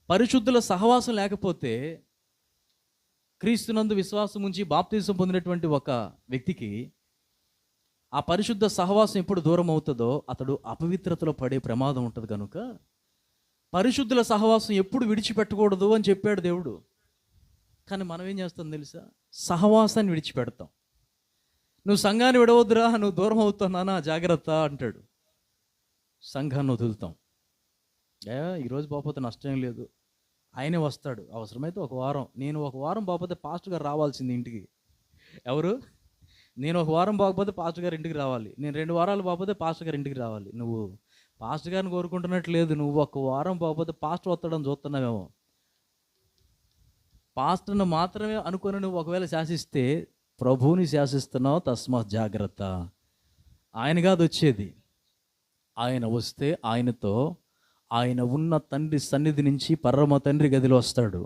పరిశుద్ధుల సహవాసం లేకపోతే, క్రీస్తునందు విశ్వాసం ఉంచి బాప్తిసం పొందినటువంటి ఒక వ్యక్తికి ఆ పరిశుద్ధ సహవాసం ఎప్పుడు దూరం అవుతుందో అతడు అపవిత్రతలో పడే ప్రమాదం ఉంటుంది. కనుక పరిశుద్ధుల సహవాసం ఎప్పుడు విడిచిపెట్టకూడదు అని చెప్పాడు దేవుడు. కానీ మనం ఏం చేస్తాం తెలుసా? సహవాసాన్ని విడిచిపెడతాం. నువ్వు సంఘాన్ని విడవద్దురా, నువ్వు దూరం అవుతున్నానా, జాగ్రత్త అంటాడు. సంఘాన్ని వదులుతాం. ఈరోజు పోకపోతే నష్టం లేదు, ఆయనే వస్తాడు. అవసరమైతే ఒక వారం, నేను ఒక వారం పోకపోతే పాస్టర్ గారు రావాల్సింది ఇంటికి. ఎవరు? నేను ఒక వారం పోకపోతే పాస్టర్ గారు ఇంటికి రావాలి. నేను 2 వారాలు పోకపోతే పాస్టర్ గారు ఇంటికి రావాలి. నువ్వు పాస్టర్ గారిని కోరుకుంటున్నట్టు లేదు. నువ్వు ఒక వారం పోకపోతే పాస్టర్ వస్తాడని చూస్తున్నావేమో. పాస్టర్ను మాత్రమే అనుకొని నువ్వు ఒకవేళ శాసిస్తే ప్రభువుని శాసిస్తున్నావు. తస్మాత్ జాగ్రత్త. ఆయన కాదు వచ్చేది. ఆయన వస్తే ఆయనతో, ఆయన ఉన్న తండ్రి సన్నిధి నుంచి పరమ తండ్రి గదిలో వస్తాడు.